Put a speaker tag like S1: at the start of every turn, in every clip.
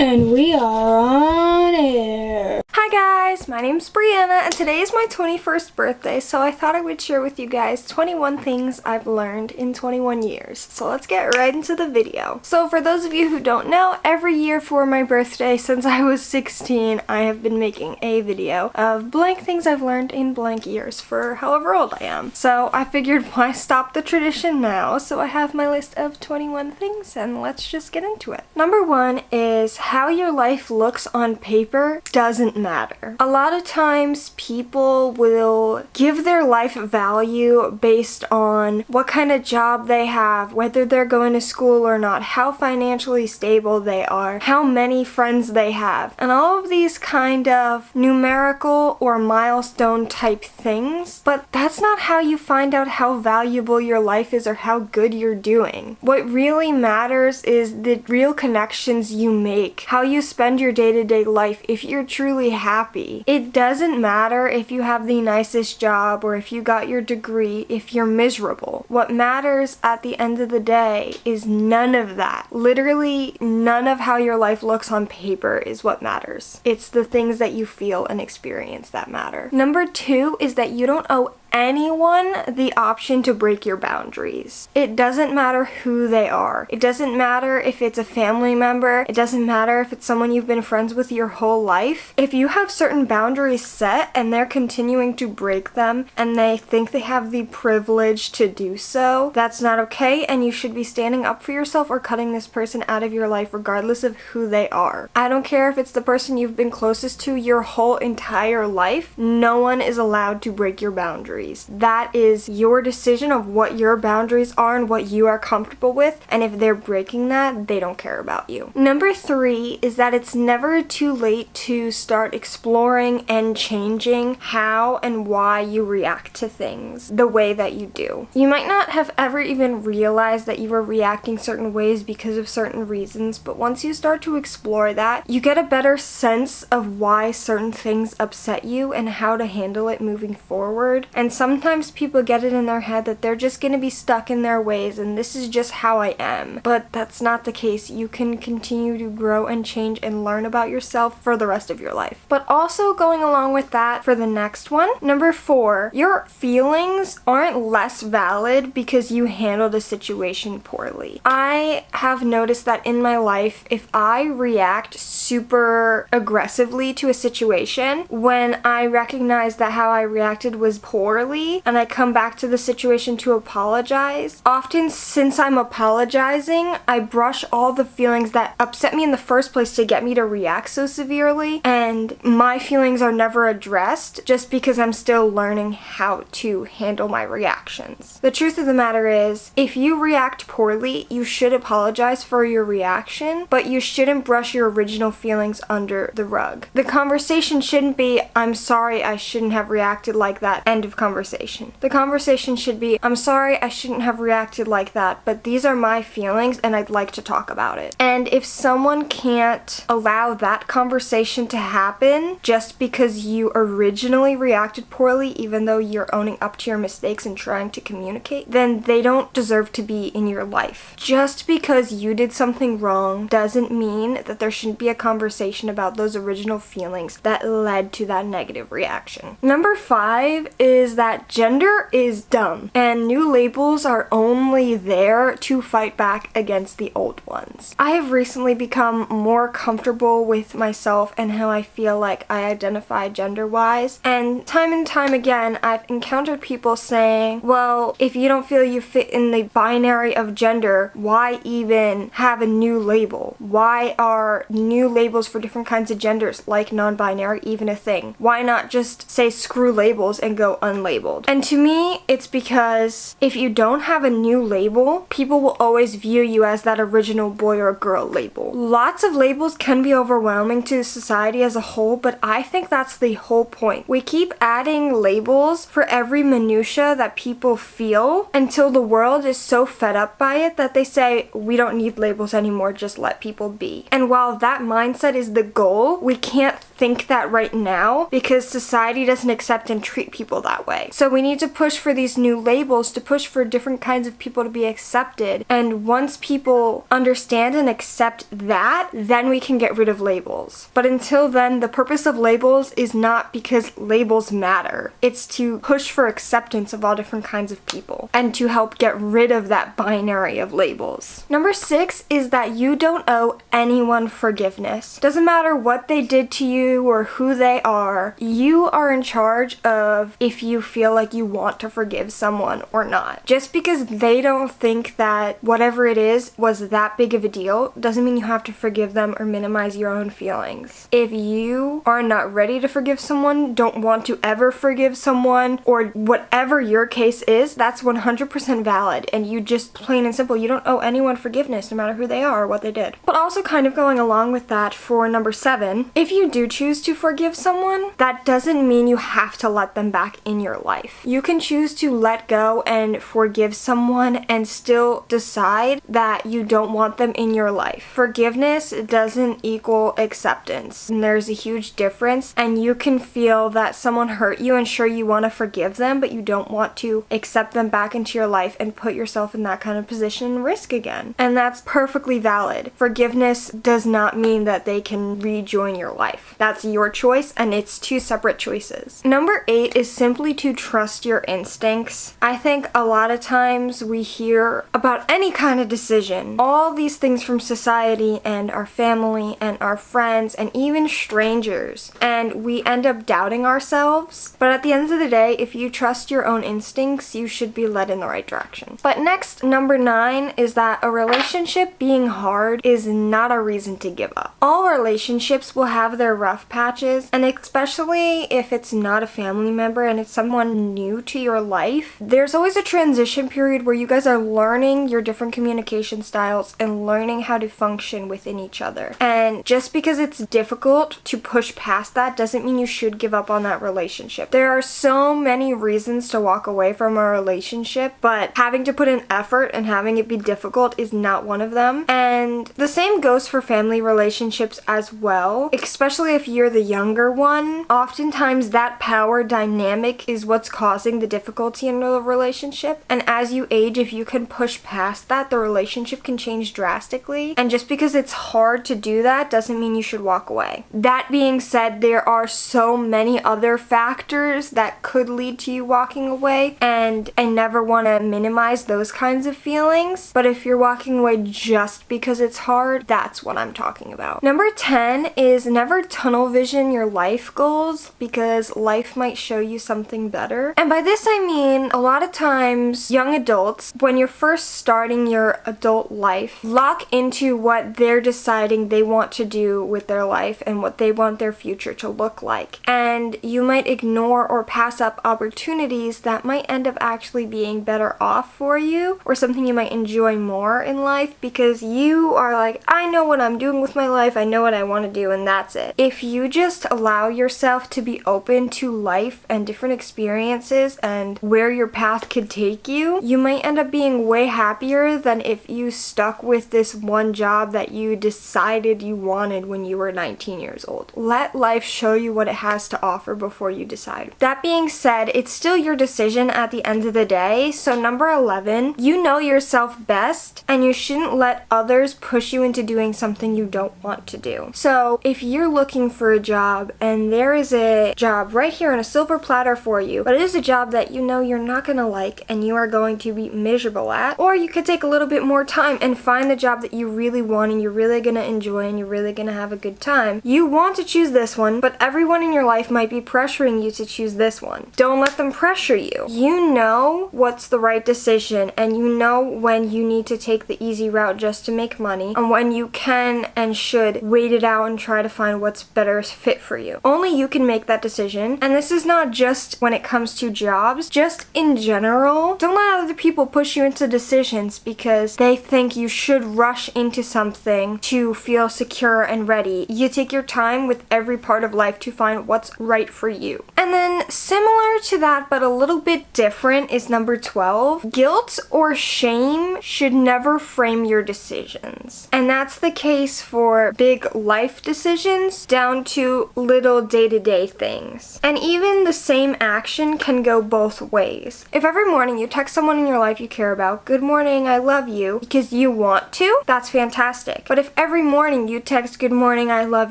S1: And we are on air.
S2: Hi guys, my name's Brianna and today is my 21st birthday, so I thought I would share with you guys 21 things I've learned in 21 years. So let's get right into the video. So for those of you who don't know, every year for my birthday since I was 16, I have been making a video of blank things I've learned in blank years for however old I am. So I figured why stop the tradition now? So I have my list of 21 things and let's just get into it. Number 1 is how your life looks on paper doesn't matter. A lot of times people will give their life value based on what kind of job they have, whether they're going to school or not, how financially stable they are, how many friends they have, and all of these kind of numerical or milestone type things. But that's not how you find out how valuable your life is or how good you're doing. What really matters is the real connections you make, how you spend your day-to-day life if you're truly happy. It doesn't matter if you have the nicest job or if you got your degree if you're miserable. What matters at the end of the day is none of that. Literally none of how your life looks on paper is what matters. It's the things that you feel and experience that matter. Number 2 is that you don't owe anyone the option to break your boundaries. It doesn't matter who they are. It doesn't matter if it's a family member. It doesn't matter if it's someone you've been friends with your whole life. If you have certain boundaries set and they're continuing to break them and they think they have the privilege to do so, that's not okay, and you should be standing up for yourself or cutting this person out of your life regardless of who they are. I don't care if it's the person you've been closest to your whole entire life. No one is allowed to break your boundaries. That is your decision of what your boundaries are and what you are comfortable with, and if they're breaking that, they don't care about you. Number 3 is that it's never too late to start exploring and changing how and why you react to things the way that you do. You might not have ever even realized that you were reacting certain ways because of certain reasons, but once you start to explore that, you get a better sense of why certain things upset you and how to handle it moving forward. And sometimes people get it in their head that they're just going to be stuck in their ways and this is just how I am. But that's not the case. You can continue to grow and change and learn about yourself for the rest of your life. But also going along with that for the next one, number 4, your feelings aren't less valid because you handled a situation poorly. I have noticed that in my life, if I react super aggressively to a situation, when I recognize that how I reacted was poorly, and I come back to the situation to apologize, often since I'm apologizing, I brush all the feelings that upset me in the first place to get me to react so severely, and my feelings are never addressed just because I'm still learning how to handle my reactions. The truth of the matter is, if you react poorly, you should apologize for your reaction, but you shouldn't brush your original feelings under the rug. The conversation shouldn't be, I'm sorry, I shouldn't have reacted like that, end of conversation. The conversation should be, I'm sorry, I shouldn't have reacted like that, but these are my feelings and I'd like to talk about it. And if someone can't allow that conversation to happen just because you originally reacted poorly, even though you're owning up to your mistakes and trying to communicate, then they don't deserve to be in your life. Just because you did something wrong doesn't mean that there shouldn't be a conversation about those original feelings that led to that negative reaction. Number 5 is that gender is dumb and new labels are only there to fight back against the old ones. I have recently become more comfortable with myself and how I feel like I identify gender-wise, and time again I've encountered people saying, well, if you don't feel you fit in the binary of gender, why even have a new label? Why are new labels for different kinds of genders like non-binary even a thing? Why not just say screw labels and go unlabeled? And to me, it's because if you don't have a new label, people will always view you as that original boy or girl label. Lots of labels can be overwhelming to society as a whole, but I think that's the whole point. We keep adding labels for every minutia that people feel until the world is so fed up by it that they say, we don't need labels anymore, just let people be. And while that mindset is the goal, we can't think that right now because society doesn't accept and treat people that way. So we need to push for these new labels, to push for different kinds of people to be accepted. And once people understand and accept that, then we can get rid of labels. But until then, the purpose of labels is not because labels matter. It's to push for acceptance of all different kinds of people and to help get rid of that binary of labels. Number 6 is that you don't owe anyone forgiveness. Doesn't matter what they did to you or who they are, you are in charge of if you feel like you want to forgive someone or not. Just because they don't think that whatever it is was that big of a deal doesn't mean you have to forgive them or minimize your own feelings. If you are not ready to forgive someone, don't want to ever forgive someone, or whatever your case is, that's 100% valid, and you just plain and simple, you don't owe anyone forgiveness no matter who they are or what they did. But also kind of going along with that, for number 7, if you do choose to forgive someone, that doesn't mean you have to let them back in your life. You can choose to let go and forgive someone and still decide that you don't want them in your life. Forgiveness doesn't equal acceptance, and there's a huge difference, and you can feel that someone hurt you and sure you want to forgive them, but you don't want to accept them back into your life and put yourself in that kind of position and risk again. And that's perfectly valid. Forgiveness does not mean that they can rejoin your life. That's your choice, and it's two separate choices. Number 8 is simply to trust your instincts. I think a lot of times we hear about any kind of decision, all these things from society and our family and our friends and even strangers, and we end up doubting ourselves. But at the end of the day, if you trust your own instincts, you should be led in the right direction. But next, number 9 is that a relationship being hard is not a reason to give up. All relationships will have their rough patches, and especially if it's not a family member and it's someone new to your life, there's always a transition period where you guys are learning your different communication styles and learning how to function within each other. And just because it's difficult to push past that doesn't mean you should give up on that relationship. There are so many reasons to walk away from a relationship, but having to put in effort and having it be difficult is not one of them. And the same goes for family relationships as well, especially if you're the younger one. Oftentimes that power dynamic is what's causing the difficulty in the relationship, and as you age, if you can push past that, the relationship can change drastically. And just because it's hard to do that doesn't mean you should walk away. That being said, there are so many other factors that could lead to you walking away, and I never want to minimize those kinds of feelings, but if you're walking away just because it's hard, that's what I'm talking about. Number 10 is never tunnel vision your life goals, because life might show you something better. And by this I mean, a lot of times young adults, when you're first starting your adult life, lock into what they're deciding they want to do with their life and what they want their future to look like. And you might ignore or pass up opportunities that might end up actually being better off for you, or something you might enjoy more in life, because you are like, I know what I'm doing with my life, I know what I want to do, and that's it. If you just allow yourself to be open to life and different experiences and where your path could take you, you might end up being way happier than if you stuck with this one job that you decided you wanted when you were 19 years old. Let life show you what it has to offer before you decide. That being said, it's still your decision at the end of the day. So number 11, you know yourself best, and you shouldn't let others push you into doing something you don't want to do. So if you're looking for a job and there is a job right here on a silver platter for you, but it is a job that you know you're not going to like and you are going to be miserable at, or you could take a little bit more time and find the job that you really want and you're really going to enjoy and you're really going to have a good time. You want to choose this one, but everyone in your life might be pressuring you to choose this one. Don't let them pressure you. You know what's the right decision, and you know when you need to take the easy route just to make money, and when you can and should wait it out and try to find what's better fit for you. Only you can make that decision, and this is not just when it comes to jobs, just in general. Don't let other people push you into decisions because they think you should rush into something to feel secure and ready. You take your time with every part of life to find what's right for you. And then similar to that but a little bit different is number 12. Guilt or shame should never frame your decisions. And that's the case for big life decisions down down to little day-to-day things. And even the same action can go both ways. If every morning you text someone in your life you care about, "Good morning, I love you," because you want to, that's fantastic. But if every morning you text "Good morning, I love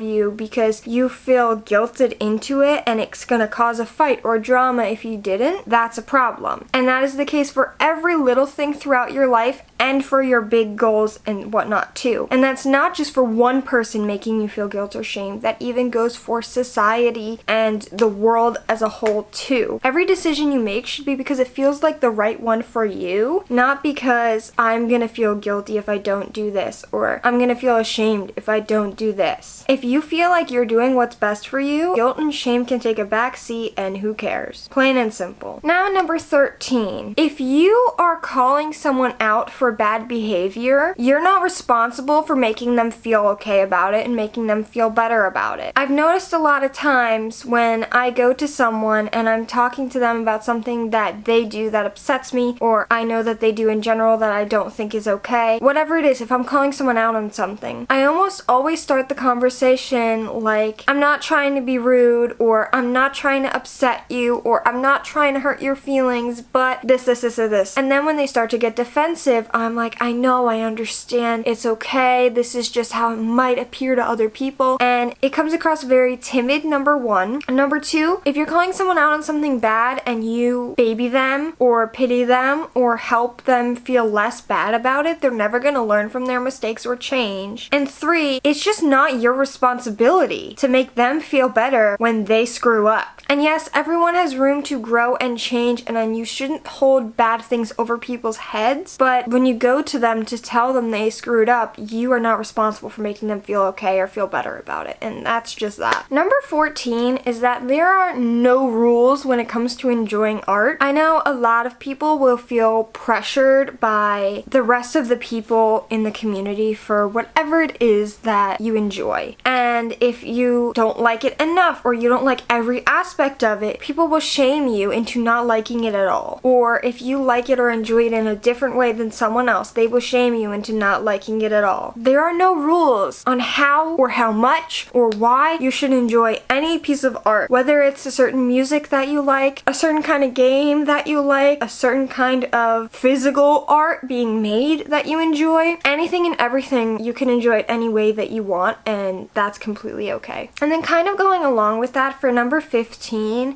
S2: you" because you feel guilted into it and it's gonna cause a fight or drama if you didn't, that's a problem. And that is the case for every little thing throughout your life and for your big goals and whatnot too. And that's not just for one person making you feel guilt or shame. That even goes for society and the world as a whole too. Every decision you make should be because it feels like the right one for you, not because I'm gonna feel guilty if I don't do this, or I'm gonna feel ashamed if I don't do this. If you feel like you're doing what's best for you, guilt and shame can take a back seat, and who cares? Plain and simple. Now, number 13. If you are calling someone out for bad behavior, you're not responsible for making them feel okay about it and making them feel better about it. I've noticed a lot of times when I go to someone and I'm talking to them about something that they do that upsets me, or I know that they do in general that I don't think is okay, whatever it is, if I'm calling someone out on something, I almost always start the conversation like, "I'm not trying to be rude," or "I'm not trying to upset you," or "I'm not trying to hurt your feelings, but this, or this." And then when they start to get defensive, I'm like, "I know, I understand, it's okay, this is just how it might appear to other people." And it comes across very timid, number one. Number two, if you're calling someone out on something bad and you baby them or pity them or help them feel less bad about it, they're never gonna learn from their mistakes or change. And three, it's just not your responsibility to make them feel better when they screw up. And yes, everyone has room to grow and change, and then you shouldn't hold bad things over people's heads, but when you go to them to tell them they screwed up, you are not responsible for making them feel okay or feel better about it, and that's just that. Number 14 is that there are no rules when it comes to enjoying art. I know a lot of people will feel pressured by the rest of the people in the community for whatever it is that you enjoy, and if you don't like it enough or you don't like every aspect of it, people will shame you into not liking it at all. Or if you like it or enjoy it in a different way than someone else, they will shame you into not liking it at all. There are no rules on how or how much or why you should enjoy any piece of art, whether it's a certain music that you like, a certain kind of game that you like, a certain kind of physical art being made that you enjoy. Anything and everything you can enjoy it any way that you want, and that's completely okay. And then kind of going along with that, for number 15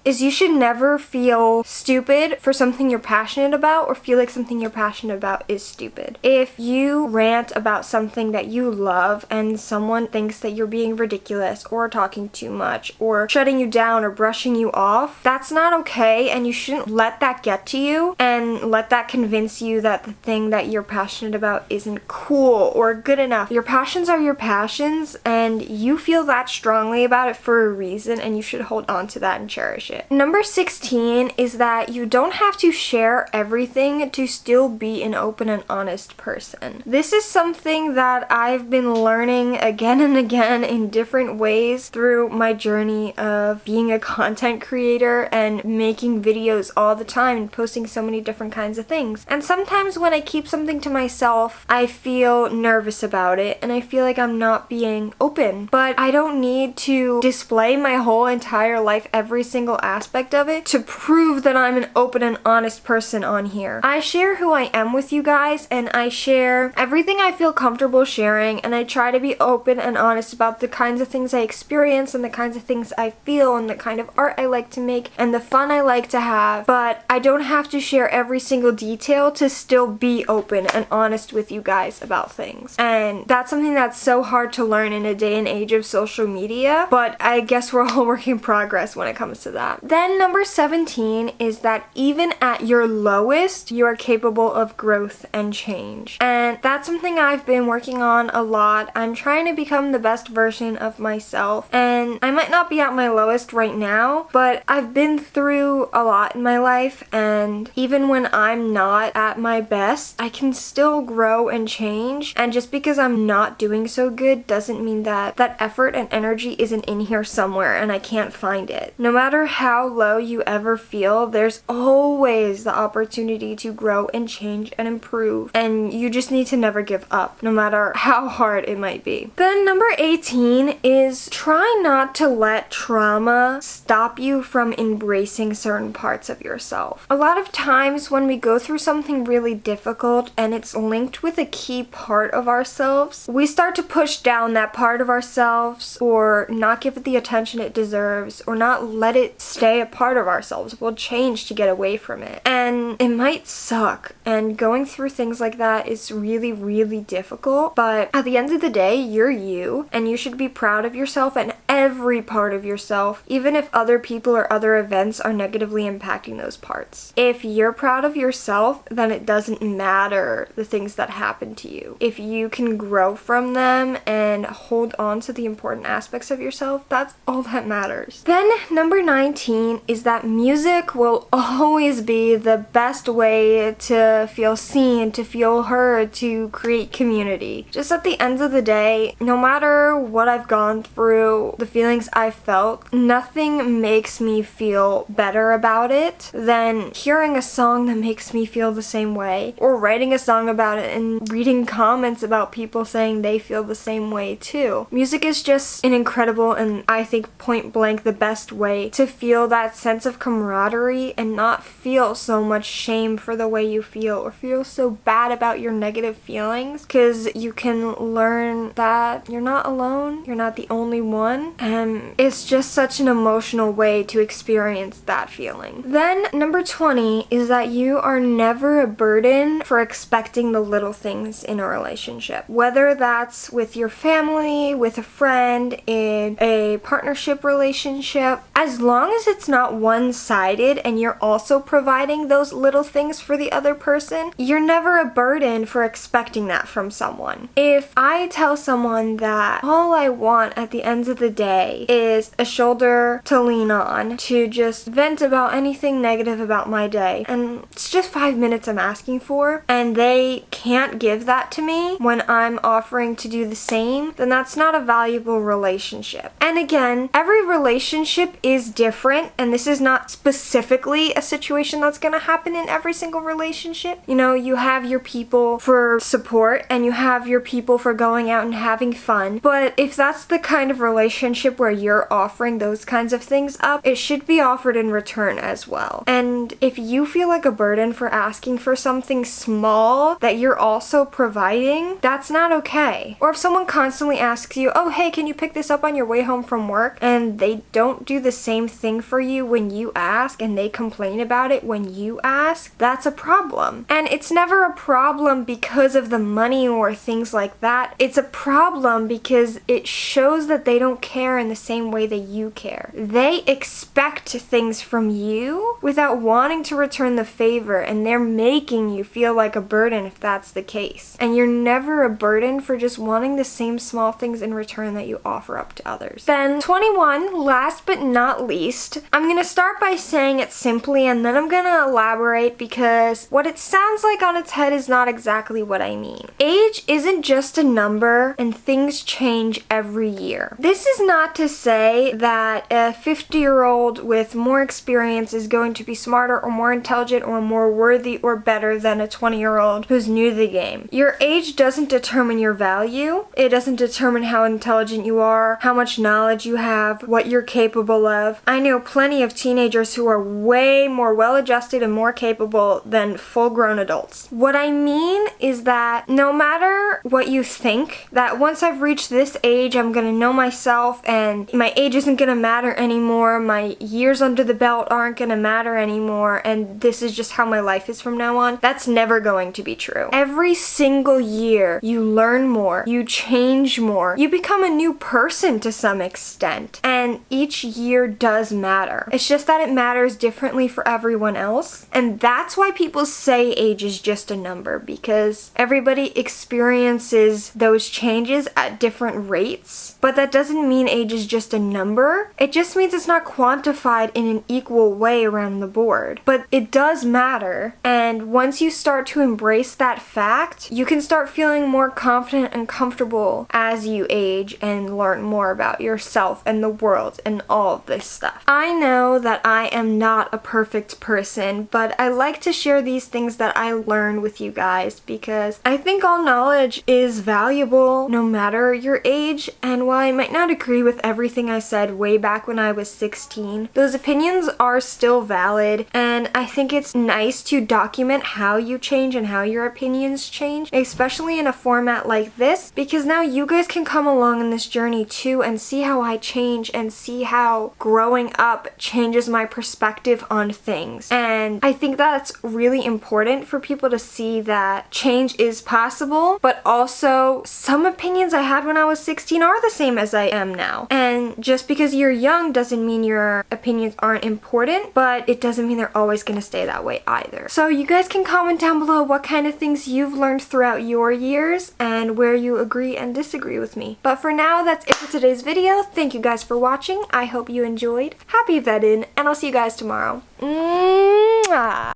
S2: is you should never feel stupid for something you're passionate about or feel like something you're passionate about is stupid. If you rant about something that you love and someone thinks that you're being ridiculous or talking too much or shutting you down or brushing you off, that's not okay, and you shouldn't let that get to you and let that convince you that the thing that you're passionate about isn't cool or good enough. Your passions are your passions, and you feel that strongly about it for a reason, and you should hold on to that and cherish it. Number 16 is that you don't have to share everything to still be an open and honest person. This is something that I've been learning again and again in different ways through my journey of being a content creator and making videos all the time and posting so many different kinds of things. And sometimes when I keep something to myself, I feel nervous about it and I feel like I'm not being open. But I don't need to display my whole entire life, every single aspect of it, to prove that I'm an open and honest person on here. I share who I am with you guys, and I share everything I feel comfortable sharing, and I try to be open and honest about the kinds of things I experience and the kinds of things I feel and the kind of art I like to make and the fun I like to have. But I don't have to share every single detail to still be open and honest with you guys about things. And that's something that's so hard to learn in a day and age of social media, but I guess we're all work in progress when it comes to that. Then number 17 is that even at your lowest, you are capable of growth and change. And that's something I've been working on a lot. I'm trying to become the best version of myself, and I might not be at my lowest right now, but I've been through a lot in my life, and even when I'm not at my best, I can still grow and change. And just because I'm not doing so good doesn't mean that that effort and energy isn't in here somewhere and I can't find it. No matter how low you ever feel, there's always the opportunity to grow and change and improve improve, and you just need to never give up, no matter how hard it might be. Then number 18 is try not to let trauma stop you from embracing certain parts of yourself. A lot of times when we go through something really difficult and it's linked with a key part of ourselves, we start to push down that part of ourselves or not give it the attention it deserves or not let it stay a part of ourselves. We'll change to get away from it. And it might suck. And going through things like that is really, really difficult. But at the end of the day, you're you, and you should be proud of yourself and every part of yourself, even if other people or other events are negatively impacting those parts. If you're proud of yourself, then it doesn't matter the things that happen to you. If you can grow from them and hold on to the important aspects of yourself, that's all that matters. Then number 19 is that music will always be the best way to feel seen, to feel heard, to create community. Just at the end of the day, no matter what I've gone through, the feelings I've felt, nothing makes me feel better about it than hearing a song that makes me feel the same way, or writing a song about it and reading comments about people saying they feel the same way too. Music is just an incredible and I think point blank the best way to feel that sense of camaraderie and not feel so much shame for the way you feel or feel so bad about your negative feelings, because you can learn that you're not alone, you're not the only one, and it's just such an emotional way to experience that feeling. Then number 20 is that you are never a burden for expecting the little things in a relationship. Whether that's with your family, with a friend, in a partnership relationship, as long as it's not one-sided and you're also providing those little things for the other person, you're never a burden for expecting that from someone. If I tell someone that all I want at the end of the day is a shoulder to lean on, to just vent about anything negative about my day, and it's just 5 minutes I'm asking for, and they can't give that to me when I'm offering to do the same, then that's not a valuable relationship. And again, every relationship is different, and this is not specifically a situation that's gonna happen in every single relationship. You know, you have your people for support and you have your people for going out and having fun, but if that's the kind of relationship where you're offering those kinds of things up, it should be offered in return as well. And if you feel like a burden for asking for something small that you're also providing, that's not okay. Or if someone constantly asks you, oh hey, can you pick this up on your way home from work, and they don't do the same thing for you when you ask and they complain about it when you ask, that's a problem. And it's never a problem because of the money or things like that. It's a problem because it shows that they don't care in the same way that you care. They expect things from you without wanting to return the favor, and they're making you feel like a burden if that's the case. And you're never a burden for just wanting the same small things in return that you offer up to others. Then 21, last but not least, I'm gonna start by saying it simply and then I'm gonna elaborate because what it sounds like on its head is not exactly what I mean. Age isn't just a number and things change every year. This is not to say that a 50-year-old with more experience is going to be smarter or more intelligent or more worthy or better than a 20-year-old who's new to the game. Your age doesn't determine your value. It doesn't determine how intelligent you are, how much knowledge you have, what you're capable of. I know plenty of teenagers who are way more well-adjusted and more capable than full-grown adults. What I mean is that no matter what you think, that once I've reached this age, I'm gonna know myself and my age isn't gonna matter anymore, my years under the belt aren't gonna matter anymore, and this is just how my life is from now on. That's never going to be true. Every single year, you learn more, you change more, you become a new person to some extent, and each year does matter. It's just that it matters differently for everyone else, and that's why people say age is just a number, because everybody experiences those changes at different rates, but that doesn't mean age is just a number. It just means it's not quantified in an equal way around the board. But it does matter, and once you start to embrace that fact, you can start feeling more confident and comfortable as you age and learn more about yourself and the world and all of this stuff. I know that I am not a perfect person, but I like to share these things that I learned learn with you guys, because I think all knowledge is valuable no matter your age, and while I might not agree with everything I said way back when I was 16, those opinions are still valid, and I think it's nice to document how you change and how your opinions change, especially in a format like this, because now you guys can come along in this journey too and see how I change and see how growing up changes my perspective on things. And I think that's really important for people to see that change is possible, but also some opinions I had when I was 16 are the same as I am now. And just because you're young doesn't mean your opinions aren't important, but it doesn't mean they're always going to stay that way either. So you guys can comment down below what kind of things you've learned throughout your years and where you agree and disagree with me. But for now, that's it for today's video. Thank you guys for watching. I hope you enjoyed. Happy VEDIN, and I'll see you guys tomorrow. Mwah!